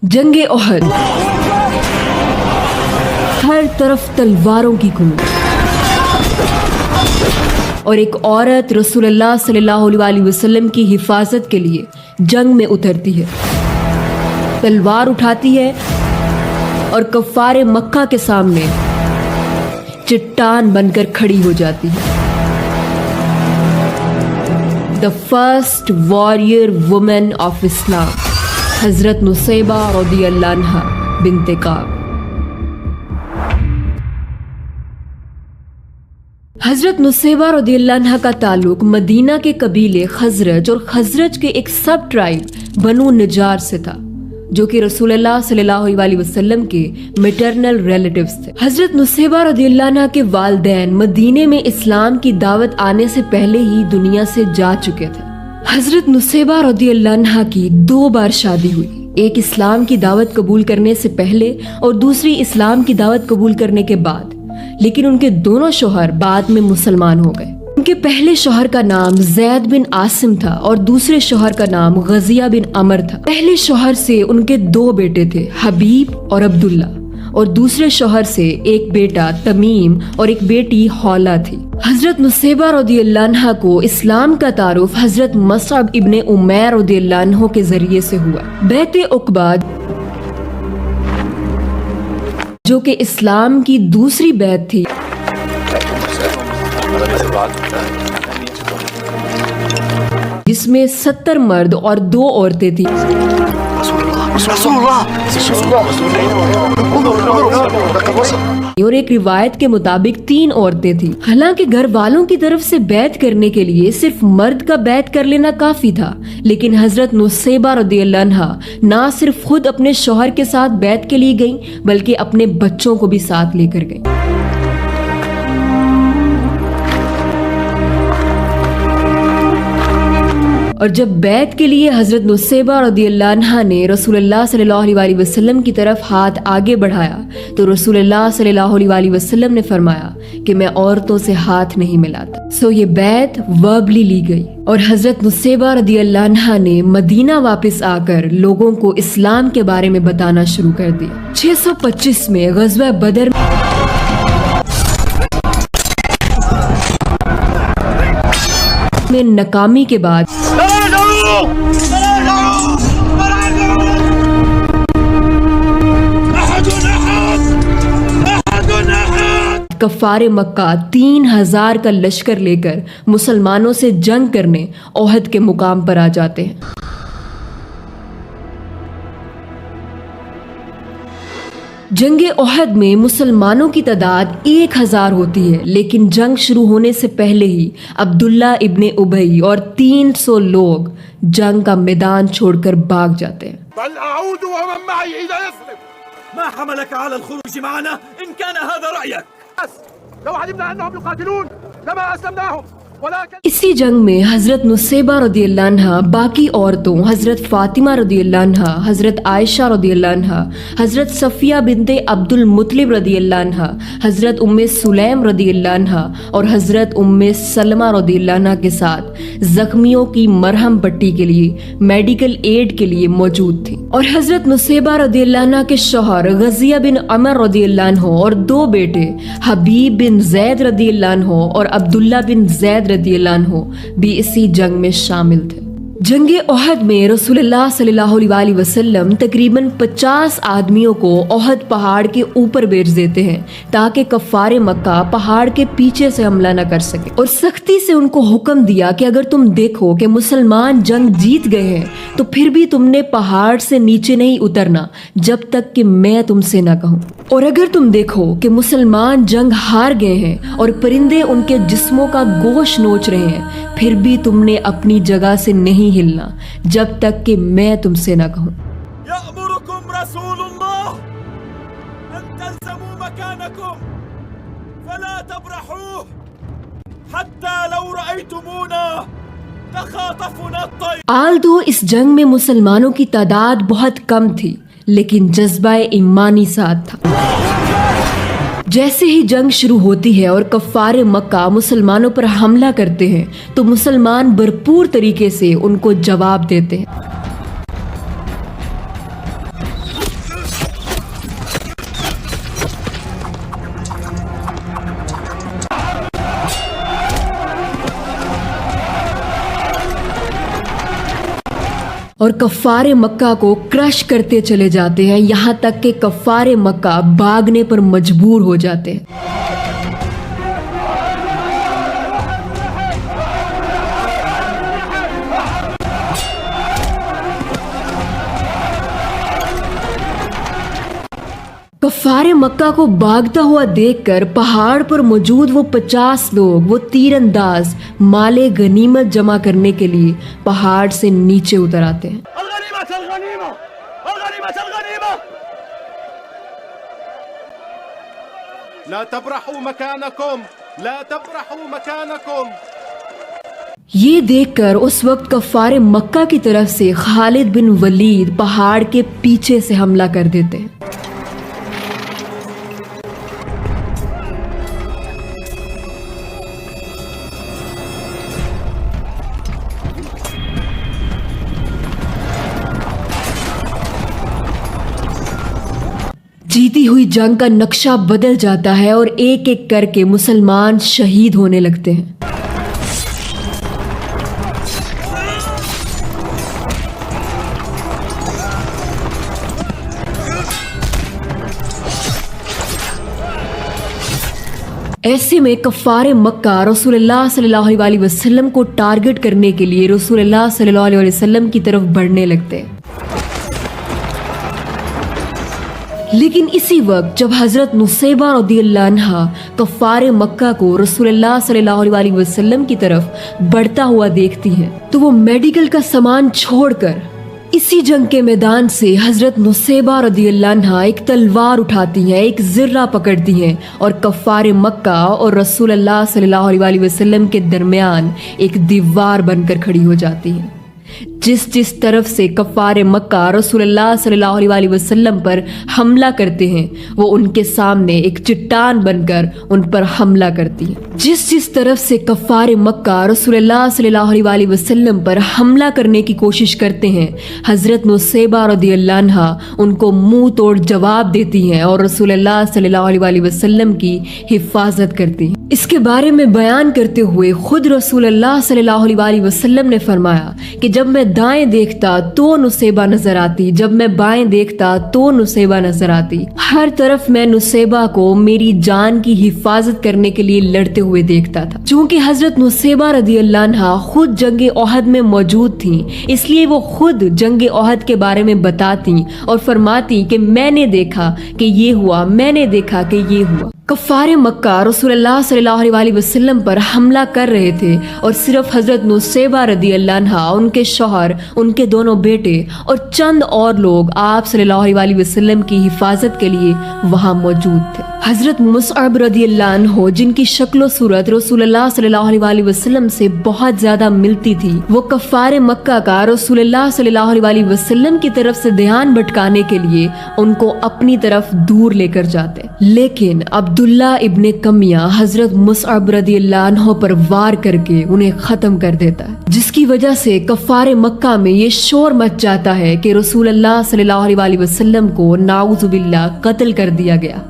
जंगे ओहद, हर तरफ तलवारों की गूंज और एक औरत रसूलुल्लाह सल्लल्लाहु अलैहि वसल्लम की हिफाजत के लिए जंग में उतरती है, तलवार उठाती है और कफ्फारे मक्का के सामने चट्टान बनकर खड़ी हो जाती है। The first warrior women of Islam, हजरत नुसैबा रज़ियल्लाहु अन्हा बिन्ते काब। हजरत नुसैबा रज़ियल्लाहु अन्हा का ताल्लुक मदीना के कबीले खजरज और खजरज के एक सब ट्राइब बनु नजार से था, जो कि रसूलुल्लाह सल्लल्लाहु अलैहि वसल्लम के मैटरनल रिलेटिव्स थे। हजरत नुसैबा रज़ियल्लाहु अन्हा के वालिदैन मदीने में इस्लाम की दावत आने से पहले ही दुनिया से जा चुके थे। हजरत नुसैबा रज़ियल्लाहु अन्हा की 2 बार शादी हुई, एक इस्लाम की दावत कबूल करने से पहले और दूसरी इस्लाम की दावत कबूल करने के बाद, लेकिन उनके दोनों शौहर बाद में मुसलमान हो गए। उनके पहले शौहर का नाम जैद बिन आसिम था और दूसरे शौहर का नाम गजिया बिन अमर था। पहले शौहर से उनके 2 बेटे थे, हबीब और अब्दुल्ला, और दूसरे शौहर से एक बेटा तमीम और एक बेटी हौला थी। हजरत नुसैबा रज़ियल्लाहु अन्हा को इस्लाम का तारुफ हजरत मसअब इब्ने उमैर रज़ियल्लाहु अन्हु के जरिए से हुआ। बैत उक़बा, जो कि इस्लाम की दूसरी बैत थी, जिसमें 70 मर्द और 2 औरतें थी। और एक रिवायत के मुताबिक 3 औरतें थी। हालांकि घर वालों की तरफ से बैत करने के लिए सिर्फ मर्द का बैत कर लेना काफी था, लेकिन हजरत नुसैबा रज़ियल्लाहु अन्हा ना सिर्फ खुद अपने शौहर के साथ बैत के लिए गईं, बल्कि अपने बच्चों को भी साथ लेकर गईं। और जब बैत के लिए हजरत नुसैबा रज़ियल्लाहु अन्हा ने रसूलुल्लाह सल्लल्लाहु अलैहि वसल्लम की तरफ हाथ आगे बढ़ाया, तो रसूलुल्लाह सल्लल्लाहु अलैहि वसल्लम ने फरमाया कि मैं औरतों से हाथ नहीं मिलाता। सो ये बैत वर्बली ली गई और हजरत नुसैबा रज़ियल्लाहु अन्हा ने मदीना वापस आकर लोगों को इस्लाम के बारे में बताना शुरू कर दिया। 625 में ग़ज़वा बदर में नाकामी के बाद कफ्फारे मक्का 3000 का लश्कर लेकर मुसलमानों से जंग करने ओहद के मुकाम पर आ जाते हैं। जंगे ओहद में मुसलमानों की तादाद 1000 होती है, लेकिन जंग शुरू होने से पहले ही अब्दुल्ला इब्ने उबई और 300 लोग जंग का मैदान छोड़कर भाग जाते हैं। इसी जंग में हजरत नुसैबा रज़ियल्लाहु अन्हा बाकी औरतों हजरत फातिमा रज़ियल्लाहु अन्हा, हजरत आयशा रज़ियल्लाहु अन्हा, हजरत सफिया बिनते अब्दुल मुत्तलिब रज़ियल्लाहु अन्हा, हजरत उम्मे सुलैम रज़ियल्लाहु अन्हा और हजरत उम्मे सलमा रज़ियल्लाहु अन्हा के साथ जख्मियों की मरहम पट्टी के लिए मेडिकल एड के लिए मौजूद थी। और हजरत नुसैबा रज़ियल्लाहु अन्हा के शौहर गजिया बिन अमर रज़ियल्लाहु अन्हु और 2 बेटे हबीब बिन जैद रज़ियल्लाहु अन्हु और अब्दुल्ला बिन जैद रज़ियल्लाहु अन्हु भी इसी जंग में शामिल थे। जंगे ओहद में रसूलुल्लाह सल्लल्लाहु अलैहि वसल्लम तकरीबन 50 आदमियों को ओहद पहाड़ के ऊपर भेज देते हैं, ताकि कफ्फारे मक्का पहाड़ के पीछे से हमला न कर सके, और सख्ती से उनको हुक्म दिया कि अगर तुम देखो कि मुसलमान जंग जीत गए हैं तो फिर भी तुमने पहाड़ से नीचे नहीं उतरना जब तक कि मैं तुमसे न कहूँ, और अगर तुम देखो कि मुसलमान जंग हार गए हैं और परिंदे उनके जिस्मों का गोश्त नोच रहे हैं, फिर भी तुमने अपनी जगह से नहीं हिलना जब तक कि मैं तुमसे न कहूं। आल्दो इस जंग में मुसलमानों की तादाद बहुत कम थी, लेकिन जज्बा ईमानी साथ था। जैसे ही जंग शुरू होती है और कफ्फारे मक्का मुसलमानों पर हमला करते हैं, तो मुसलमान भरपूर तरीके से उनको जवाब देते हैं। और कफ़ारे मक्का को क्रश करते चले जाते हैं, यहाँ तक कि कफ़ारे मक्का भागने पर मजबूर हो जाते हैं। कफ़ारे मक्का को भागता हुआ देखकर पहाड़ पर मौजूद वो 50 लोग, वो तीरंदाज माले गनीमत जमा करने के लिए पहाड़ से नीचे उतर आते हैं। ला तबरहू मकानकुम, ला तबरहू मकानकुम। ये देखकर उस वक्त कफ़ारे मक्का की तरफ से खालिद बिन वलीद पहाड़ के पीछे से हमला कर देते हैं। जीती हुई जंग का नक्शा बदल जाता है और एक एक करके मुसलमान शहीद होने लगते हैं। ऐसे में कफ़ारे मक्का रसूलुल्लाह सल्लल्लाहु अलैहि वसल्लम को टारगेट करने के लिए रसूलुल्लाह सल्लल्लाहु अलैहि वसल्लम की तरफ बढ़ने लगते हैं। लेकिन इसी वक्त जब हज़रत नुसैबा रज़ियल्लाहु अन्हा कफ़ारे मक्का को रसूलुल्लाह सल्लल्लाहु अलैहि वसल्लम की तरफ बढ़ता हुआ देखती हैं, तो वो मेडिकल का सामान छोड़कर इसी जंग के मैदान से हज़रत नुसैबा रज़ियल्लाहु अन्हा एक तलवार उठाती हैं, एक ज़र्रा पकड़ती हैं और कफ़ारे मक्का और रसूलुल्लाह सल्लल्लाहु अलैहि वसल्लम के दरमियान एक दीवार बनकर खड़ी हो जाती हैं। जिस तरफ से कफ़ारे मक्का रसूलुल्लाह सल्लल्लाहु अलैहि वसल्लम पर हमला करते हैं, वो उनके सामने एक चट्टान बनकर उन पर हमला करती है। जिस तरफ से कफ़ारे मक्का रसूलुल्लाह सल्लल्लाहु अलैहि वसल्लम पर हमला करने की कोशिश करते हैं, हज़रत नुसैबा रज़ियल्लाहु अन्हा उनको मुंह तोड़ जवाब देती हैं और रसूलुल्लाह सल्लल्लाहु अलैहि वसल्लम की हिफाजत करती हैं। इसके बारे में बयान करते हुए खुद रसूलुल्लाह सल्लल्लाहु अलैहि वसल्लम ने फरमाया कि जब मैं दाएं देखता तो नुसैबा नजर आती, जब मैं बाएं देखता तो नुसैबा नजर आती। हर तरफ मैं नुसैबा को मेरी जान की हिफाजत करने के लिए लड़ते हुए देखता था। चूंकि हजरत नुसैबा रज़ियल्लाहु अन्हा खुद जंगे ओहद में मौजूद थी, इसलिए वो खुद जंगे ओहद के बारे में बताती और फरमाती कि मैंने देखा कि ये हुआ, मैंने देखा कि ये हुआ। कफ़ारे मक्का रसूलुल्लाह सल्लल्लाहु अलैहि वसल्लम पर हमला कर रहे थे और सिर्फ हजरत नुसैबा रज़ियल्लाहु अन्हा, उनके शौहर, उनके दोनों बेटे और चंद और लोग आप सल्लल्लाहु अलैहि वसल्लम की हिफाजत के लिए वहां मौजूद थे। हजरत मुसअब रज़ियल्लाहु अन्हु, जिनकी शक्ल सूरत रसूलुल्लाह सल्लल्लाहु अलैहि वसल्लम से बहुत ज्यादा मिलती थी, वो कफ़ारे मक्का का रसूलुल्लाह सल्लल्लाहु अलैहि वसल्लम की तरफ से ध्यान भटकाने के लिए उनको अपनी तरफ दूर लेकर जाते। लेकिन अब्दुल्ला इब्ने कमिया हजरत मुसअब रज़ियल्लाहु अन्हु पर वार करके उन्हें खत्म कर देता है, जिसकी वजह से कफ़ारे मक्का में ये शोर मच जाता है कि रसूलुल्लाह सल्लल्लाहु अलैहि वसल्लम को नाउज़ु बिल्लाह कत्ल कर दिया गया।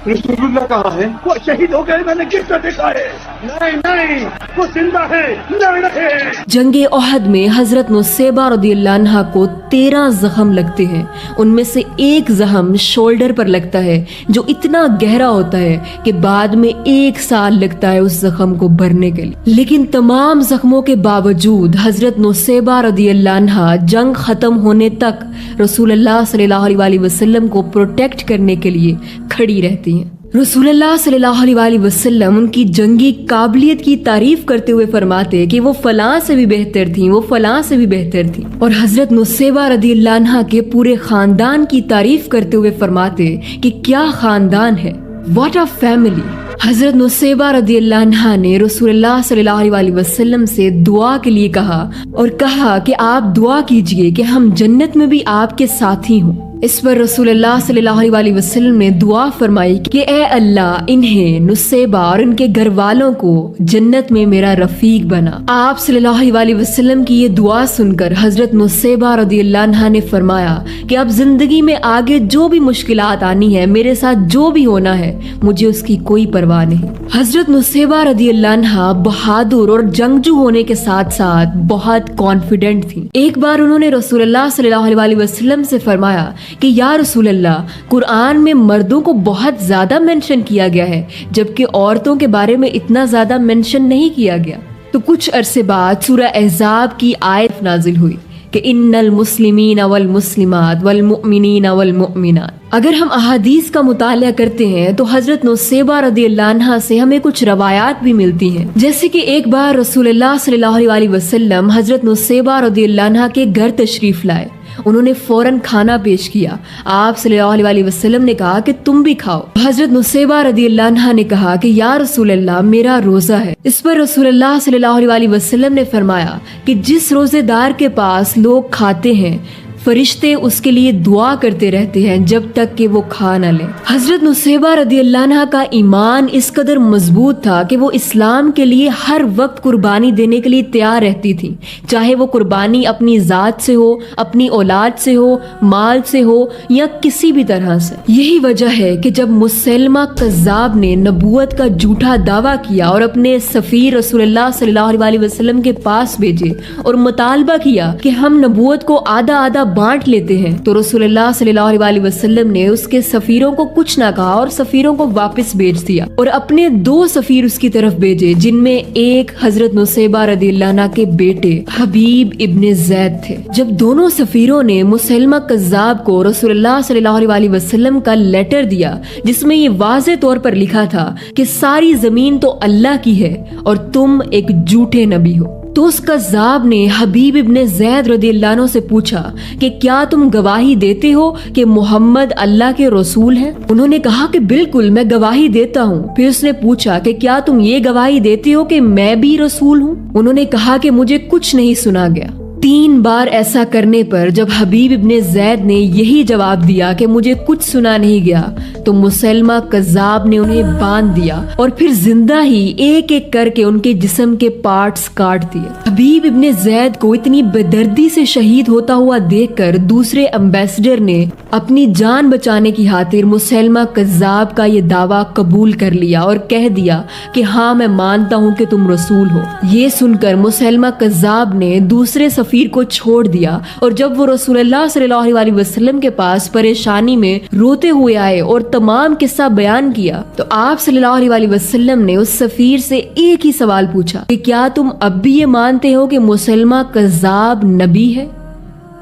रसूलुल्लाह कहाँ है? वो शहीद हो गए, मैंने किसको देखा है? नहीं नहीं, वो जिंदा है, नहीं। जंगे ओहद में हजरत नुसैबा रज़ियल्लाहु अन्हा को 13 जख्म लगते हैं। उनमें से एक जख्म शोल्डर पर लगता है जो इतना गहरा होता है कि बाद में 1 साल लगता है उस जख्म को भरने के लिए। लेकिन तमाम जख्मों के बावजूद हजरत नुसैबा रज़ियल्लाहु अन्हा जंग खत्म होने तक रसूलुल्लाह सल्लल्लाहु अलैहि वसल्लम को प्रोटेक्ट करने के लिए खड़ी रहती हैं। रसूलुल्लाह सल्लल्लाहु अलैहि वसल्लम उनकी जंगी काबिलियत की तारीफ करते हुए फरमाते कि वो फलां से भी बेहतर थी, वो फलां से भी बेहतर थी। और हजरत नुसैबा रज़ियल्लाहु अन्हा के पूरे खानदान की तारीफ करते हुए फरमाते कि क्या खानदान है, व्हाट अ फैमिली। हजरत नुसैबा रज़ियल्लाहु अन्हा ने रसूलुल्लाह सल्लल्लाहु अलैहि वसल्लम से दुआ के लिए कहा और कहा कि आप दुआ कीजिए कि हम जन्नत में भी आपके साथी हों। इस पर रसूलुल्लाह सल्लल्लाहु अलैहि वसल्लम ने दुआ फरमाई कि ए अल्लाह, इन्हें, नुसैबा और इनके घर वालों को जन्नत में मेरा रफीक बना। आप सल्लल्लाहु अलैहि वसल्लम की ये दुआ सुनकर हजरत नुसैबा रदियल्लाहु अन्हा ने फरमाया कि अब जिंदगी में आगे जो भी मुश्किलात आनी है, मेरे साथ जो भी होना है, मुझे उसकी कोई परवाह नहीं। हजरत नुसैबा रदियल्लाहु अन्हा बहादुर और जंगजू होने के साथ साथ बहुत कॉन्फिडेंट थी। एक बार उन्होंने रसूलुल्लाह सल्लल्लाहु अलैहि वसल्लम से फरमाया कि या रसूल अल्लाह, कुरान में मर्दों को बहुत ज्यादा मेंशन किया गया है, जबकि औरतों के बारे में इतना ज्यादा मेंशन नहीं किया गया। तो कुछ अरसे बाद सूरह अहज़ाब की आयत नाजिल हुई कि इन्नल मुस्लिमीन वल मुस्लिमात वल मुमिनीन वल मुमिनात। अगर हम अहादीस का मुताला करते हैं तो हजरत नुसैबा रदियल्लाहु अन्हा से हमें कुछ रवायात भी मिलती हैं। जैसे कि एक बार रसूलुल्लाह सल्लल्लाहु अलैहि वसल्लम हजरत नुसैबा रदियल्लाहु अन्हा के घर तशरीफ लाए। उन्होंने फौरन खाना पेश किया। आप सल्लल्लाहु अलैहि वसल्लम ने कहा कि तुम भी खाओ। हजरत नुसैबा रदियल्लाहु अन्हा ने कहा कि या रसूल अल्लाह, मेरा रोजा है। इस पर रसूलुल्लाह सल्लल्लाहु अलैहि वसल्लम ने फरमाया कि जिस रोजेदार के पास लोग खाते हैं, फरिश्ते उसके लिए दुआ करते रहते हैं जब तक कि वो खा न ले। हजरत नुसैबा रदियल्लाहु अन्हा का ईमान इस कदर मजबूत था कि वो इस्लाम के लिए हर वक्त कुर्बानी देने के लिए तैयार रहती थी, चाहे वो कुर्बानी अपनी जात से हो, अपनी औलाद से हो, माल से हो या किसी भी तरह से। यही वजह है कि जब मुसैलमा कज़्ज़ाब ने नबूवत का झूठा दावा किया और अपने सफीर रसूलुल्लाह सल्लल्लाहु अलैहि वसल्लम के पास भेजे और मुतालबा किया कि हम नबूवत को आधा आधा बांट लेते हैं, तो रसूलुल्लाह सल्लल्लाहु अलैहि वसल्लम ने उसके सफीरों को कुछ ना कहा और सफीरों को वापस भेज दिया और अपने 2 सफीर उसकी तरफ भेजे, जिनमें एक हजरत नुसैबा रदियल्लाहु अन्हा के बेटे हबीब इब्ने ज़ैद थे। जब दोनों सफीरों ने मुसैलमा कज़्ज़ाब को रसूलुल्लाह सल्लल्लाहु अलैहि वसल्लम का लेटर दिया, जिसमें ये वाज़े तौर पर लिखा था कि सारी जमीन तो अल्लाह की है और तुम एक झूठे नबी हो, तो उस कज़्ज़ाब ने हबीब इब्ने ज़ैद रदियल्लाहु अन्हु से पूछा कि क्या तुम गवाही देते हो कि मोहम्मद अल्लाह के रसूल हैं? उन्होंने कहा कि बिल्कुल, मैं गवाही देता हूँ। फिर उसने पूछा कि क्या तुम ये गवाही देते हो कि मैं भी रसूल हूँ? उन्होंने कहा कि मुझे कुछ नहीं सुना गया। 3 बार ऐसा करने पर जब हबीब इब्ने ज़ैद ने यही जवाब दिया कि मुझे कुछ सुना नहीं गया, तो मुसैलमा कज़्ज़ाब ने उन्हें बांध दिया और फिर जिंदा ही एक एक करके उनके जिस्म के पार्ट्स काट दिए। हबीब इब्ने ज़ैद को इतनी बेदर्दी से शहीद होता हुआ देखकर दूसरे एम्बेसडर ने अपनी जान बचाने की खातिर मुसैलमा कज़्ज़ाब का ये दावा कबूल कर लिया और कह दिया कि हाँ, मैं मानता हूँ कि तुम रसूल हो। ये सुनकर मुसैलमा कज़्ज़ाब ने दूसरे सफीर को छोड़ दिया और जब वो रसूलुल्लाह सल्लल्लाहु अलैहि वसल्लम के पास परेशानी में रोते हुए आए और तमाम किस्सा बयान किया, तो आप सल्लल्लाहु अलैहि वसल्लम ने उस सफीर से एक ही सवाल पूछा कि क्या तुम अब भी ये मानते हो कि मुसैलमा कज़्ज़ाब नबी है?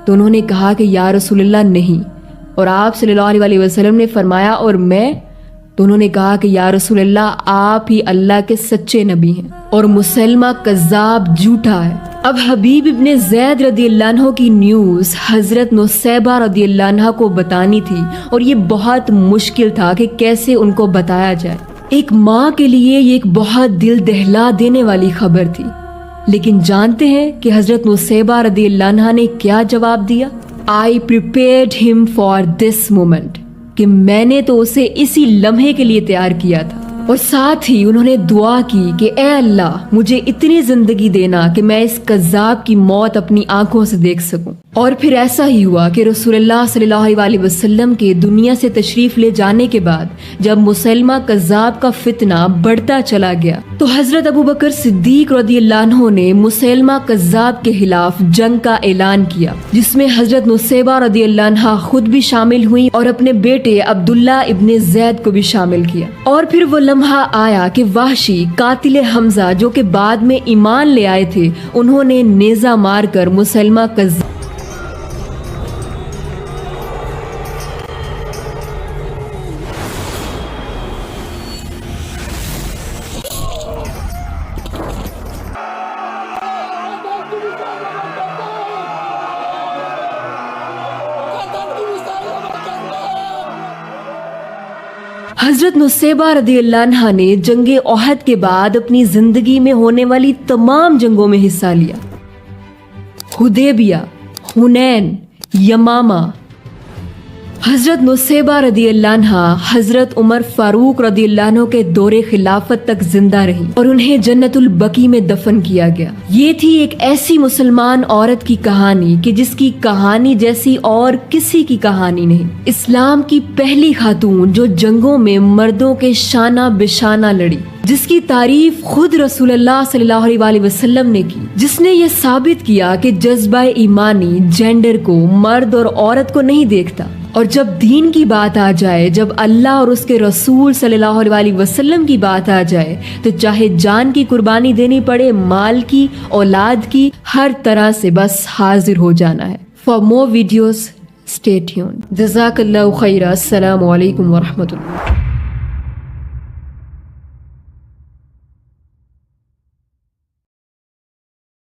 तो उन्होंने कहा कि या रसूलुल्लाह, नहीं। और आप सल्लल्लाहु अलैहि वसल्लम ने फरमाया और मैं? तो उन्होंने कहा कि या रसूलुल्लाह, आप ही अल्लाह के सच्चे नबी हैं और मुसैलमा कज़्ज़ाब झूठा है। अब हबीब इब्ने ज़ैद रदियल्लाहु अन्हु की न्यूज़ हजरत नुसैबा रदियल्लाहु अन्हा को बतानी थी और ये बहुत मुश्किल था कि कैसे उनको बताया जाए। एक माँ के लिए ये एक बहुत दिल दहला देने वाली खबर थी, लेकिन जानते हैं कि हजरत नुसैबा रदियल्लाहु अन्हा ने क्या जवाब दिया? आई prepared him for this moment, कि मैंने तो उसे इसी लम्हे के लिए तैयार किया था। और साथ ही उन्होंने दुआ की कि ए अल्लाह, मुझे इतनी जिंदगी देना कि मैं इस कज़्ज़ाब की मौत अपनी आंखों से देख सकूं। और फिर ऐसा ही हुआ कि रसूलुल्लाह सल्लल्लाहु अलैहि वसल्लम के दुनिया से तशरीफ ले जाने के बाद जब मुसैलमा कज़्ज़ाब का फितना बढ़ता चला गया, तो हजरत अबू बकर सिद्दीक रदियल्लाहु अन्हु ने मुसैलमा कज़्ज़ाब के खिलाफ जंग का ऐलान किया, जिसमें हजरत नुसैबा रदियल्लाहु अन्हा खुद भी शामिल हुई और अपने बेटे अब्दुल्ला इब्ने ज़ैद को भी शामिल किया। और फिर वो लम्हा आया कि वाहशी कातिल हमजा, जो कि बाद में ईमान ले आए थे, उन्होंने नेजा मारकर मुसैलमा कज़्ज़ाब हजरत नुसैबा रदियल्लाहु अन्हा ने जंगे ओहद के बाद अपनी जिंदगी में होने वाली तमाम जंगों में हिस्सा लिया। हुदैबिया, हुनैन, यमामा, हजरत नुसैबा रदियल्लाहु अन्हा हजरत उमर फारूक रदियल्लाहु अन्हु के दौरे खिलाफत तक जिंदा रही और उन्हें जन्नतुल बकी में दफन किया गया। ये थी एक ऐसी मुसलमान औरत की कहानी कि जिसकी कहानी जैसी और किसी की कहानी नहीं। इस्लाम की पहली खातून जो जंगों में मर्दों के शाना बिशाना लड़ी, जिसकी तारीफ खुद रसूलुल्लाह सल्लल्लाहु अलैहि वसल्लम ने की, जिसने ये साबित किया कि जज्बा ईमानी जेंडर को, मर्द और औरत को नहीं देखता। और जब दीन की बात आ जाए, जब अल्लाह और उसके रसूल सल्लल्लाहु अलैहि वसल्लम की बात आ जाए, तो चाहे जान की कुर्बानी देनी पड़े, माल की, औलाद की, हर तरह से बस हाजिर हो जाना है। For more videos stay tuned. जज़ाकल्लाहु खैरा। अस्सलामु अलैकुम व रहमतुल्लाह।